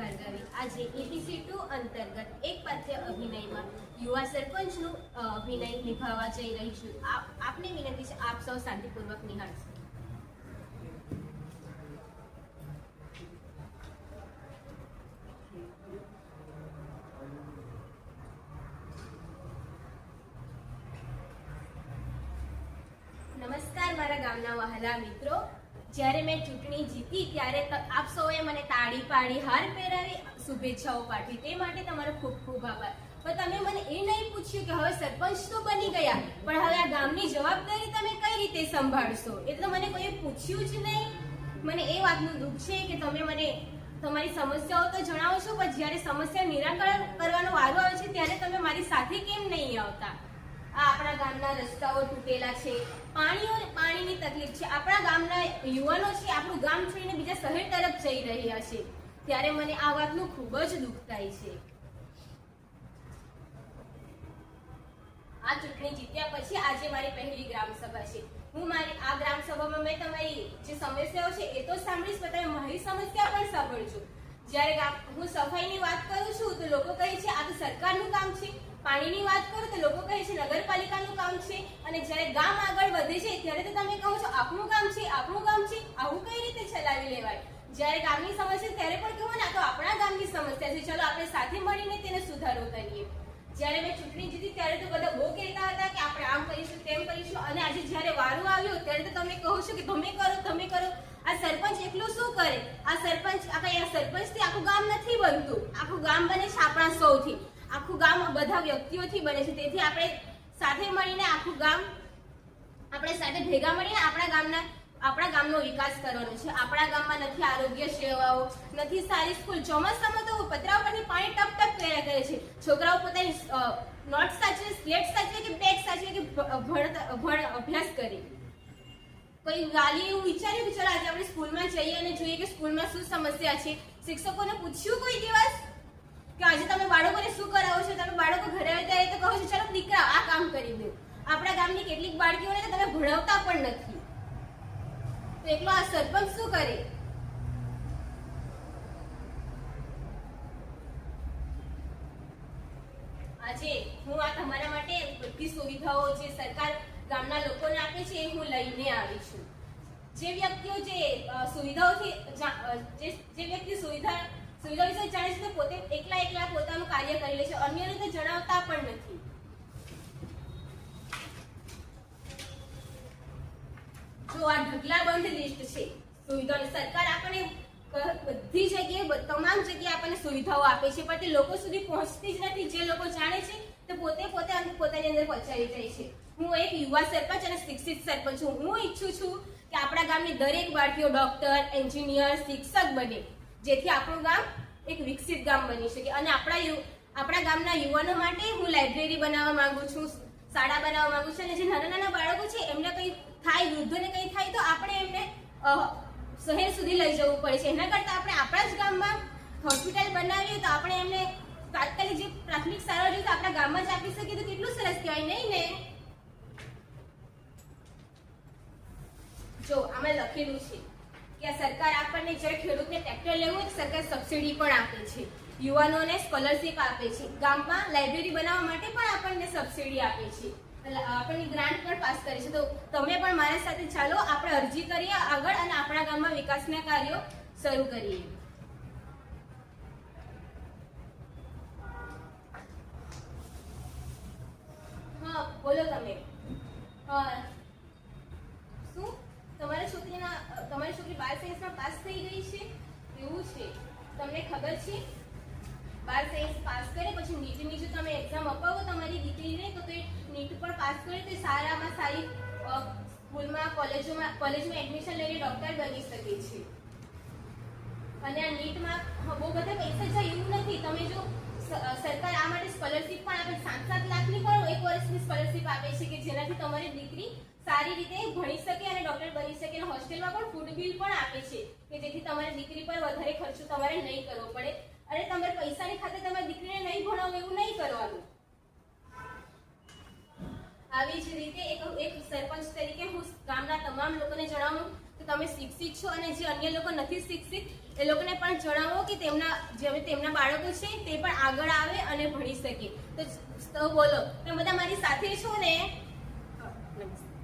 ભાર્ગવી। આજે EPC2 અંતર્ગત એક પાઠ્ય અભિનયમાં યુવા સરપંચનું અભિનય નિભાવવા જઈ રહી છું। આપને વિનંતી છે, આપ સૌ શાંતિપૂર્વક નિહાળશો। નમસ્કાર મારા ગામના વહાલા મિત્રો। જ્યારે મેં ચૂંટણી જીતી ત્યારે આપ સૌએ મને તાળી પાડી, હાર પહેરાવી, શુભેચ્છાઓ પાઠવી, તે માટે તમારો ખૂબ ખૂબ આભાર। પણ તમે મને એ નહીં પૂછ્યું કે હવે સરપંચ તો બની ગયા, પણ હવે આ ગામની જવાબદારી તમે કઈ રીતે સંભાળશો? એ તો મને કોઈએ પૂછ્યું જ નહીં। મને એ વાતનું દુઃખ છે કે તમે મને તમારી સમસ્યાઓ તો જણાવો છો, પણ જ્યારે સમસ્યા નિરાકરણ કરવાનો વારો આવે છે ત્યારે તમે મારી સાથે કેમ નહીં આવતા? આ આપણા ગામના રસ્તાઓ તૂટેલા છે, પાણીની તકલીફ છે, આપણા ગામના યુવાનો છે આપણું ગામ છોડીને બીજા શહેર તરફ જઈ રહ્યા છે, ત્યારે મને આ વાતનું ખૂબ જ દુઃખ થાય છે। આ ચૂંટણી જીત્યા પછી આજે મારી પહેલી ગ્રામસભા છે। હું મારી આ ગ્રામસભામાં મેં તમારી જે સમસ્યાઓ છે એ તો સાંભળીશ, પણ તમે મારી સમસ્યા પણ સાંભળજો। જ્યારે હું સફાઈની વાત કરું છું તો લોકો કહે છે આ તો સરકારનું કામ છે, પાણીની વાત કરું તો લોકો કહે છે નગરપાલિકાનું કામ છે, અને જ્યારે ગામ આગળ વધે છે ત્યારે તો તમે કહો છો આપણું કામ છે, આપણું કામ છે। આવું કઈ રીતે ચલાવી લેવાય? જ્યારે ગામની સમસ્યા ત્યારે પણ કહો ને આ તો આપણા ગામની સમસ્યા છે, ચલો આપણે સાથે મળીને તેને સુધારો કરીએ। જ્યારે મેં ચૂંટણી જીતી ત્યારે તો બધા બહુ કહેતા હતા કે આપણે આમ કરીશું તેમ કરીશું, અને આજે જ્યારે વારો આવ્યો ત્યારે તો તમે કહો છો કે તમે કરો તમે કરો। આ સરપંચ એકલું શું કરે? આ સરપંચથી આખું ગામ નથી બનતું, આખું ગામ બને છે આપણા સૌથી, આખું ગામ બધા વ્યક્તિઓથી બને છે। તેથી આપણે સાથે મળીને આખું ગામ આપણે સાથે ભેગા મળીને આપણા ગામનો વિકાસ કરવાનો છે। આપણા ગામમાં નથી આરોગ્ય સેવાઓ, નથી સારી સ્કૂલ। ચોમાસામાં તો પતરા ઉપરથી પાણી ટપ ટપ કર્યા કરે છે, છોકરાઓ પોતાની નોટ સાચવે, સ્લેટ સાચવે કે બેગ સાચવે કે અભ્યાસ કરે। કોઈ વાલી એવું વિચાર્યું કે ચલો આજે આપણે સ્કૂલમાં જઈએ અને જોઈએ કે સ્કૂલમાં શું સમસ્યા છે? શિક્ષકોને પૂછ્યું કોઈ દિવસ કે આજે તમે બાળકોને શું કરાવો છો? તમે બાળકો ઘરે આવે ત્યારે તો કહો છો ચલો દીકરા આ કામ કરી દો। આપણા ગામની કેટલીક બાળકીઓને તો તમે ભણાવતા પણ નથી, તો એકલો આ સરપંચ શું કરે? આજે હું આ તમારા માટે બધી સુવિધાઓ જે સરકાર ગામના લોકોને આપે છે એ હું લઈને આવી છું। જે વ્યક્તિઓ જે વ્યક્તિ સુવિધા વિશે જાણે છે તે પોતે એકલા પોતાનું કાર્ય કરી લે છે, અન્યને તો જણાવતા પણ નથી। જો આ ઢગલાબંધ લિસ્ટ છે સુવિધાઓની, સરકાર આપણને બધી જગ્યાએ તમામ જગ્યાએ આપણને સુવિધાઓ આપે છે, પણ તે લોકો સુધી પહોંચતી જ નથી। જે લોકો જાણે છે તે પોતે પોતાની અંદર પહોંચાડી જાય છે। હું એક યુવા સરપંચ અને શિક્ષિત સરપંચ છું। હું ઈચ્છું છું કે આપણા ગામની દરેક બાળકીઓ ડોક્ટર, એન્જિનિયર, શિક્ષક બને, જેથી આપણું ગામ એક વિકસિત ગામ બની શકે। અને આપણા ગામના યુવાનો માટે હું લાઇબ્રેરી બનાવવા માંગુ છું, શાળા બનાવવા માંગુ છું, અને જે નાના નાના બાળકો છે એમને કંઈ થાય, વૃદ્ધોને કંઈ થાય તો આપણે એમને શહેર સુધી લઈ જવું પડે છે। એના કરતાં આપણે આપણા જ ગામમાં હોસ્પિટલ બનાવીએ તો આપણે એમને તાત્કાલિક જે પ્રાથમિક સારવાર જોઈએ તો આપણા ગામમાં જ આપી શકીએ તો કેટલું સરસ કહેવાય, નહીં ને? જો આમાં લખેલું છે કે સરકાર આપણને જ્યારે ખેડૂતને ટ્રેક્ટર લેવું હોય તો સરકાર સબસિડી પણ આપે છે, યુવાનોને સ્કોલરશિપ આપે છે, ગામમાં લાઇબ્રેરી બનાવવા માટે પણ આપણને સબસિડી આપે છે, આપણને ગ્રાન્ટ પણ પાસ કરે છે। તો તમે પણ મારી સાથે ચાલો આપણે અરજી કરીએ આગળ અને આપણા ગામમાં વિકાસના કાર્યો શરૂ કરીએ। હા બોલો તમે। શું તમારી છોકરી 12 સાયન્સમાં પાસ થઈ ગઈ છે? એવું છે? તમને ખબર છે 12 સાયન્સ પાસ કરે પછી નીટની જો તમે એક્ઝામ અપાવો તમારી દીકરીને તો તે નીટ પણ પાસ કરે તો સારામાં સારી સ્કૂલમાં કોલેજમાં એડમિશન લઈને ડોક્ટર બની શકે છે। અને આ નીટમાં બહુ બધા પૈસા જાય એવું નથી। તમે જો સરકાર આ માટે સ્કોલરશિપ પણ આપે, 7-7 લાખની પણ એક વર્ષની સ્કોલરશિપ આપે છે કે જેનાથી તમારી દીકરી સારી રીતે ભણી શકે અને ડોક્ટર બની શકે। અને હોસ્ટેલમાં પણ ફૂડ બિલ પણ આપે છે કે જેથી તમારી દીકરી પર વધારે ખર્ચો તમારે નહીં કરવો પડે, અને તમારે પૈસાની ખાતે તમારી દીકરીને નહીં ભણાવો એવું નહીં કરવાનું। આવી જ રીતે એક સરપંચ તરીકે હું ગામના તમામ લોકોને જણાવું કે તમે શિક્ષિત છો, અને જે અન્ય લોકો નથી શિક્ષિત એ લોકોને પણ જણાવો કે તેમના બાળકો છે તે પણ આગળ આવે અને ભણી શકે. તો બોલો તમે બધા મારી સાથે છો ને? નમસ્તે.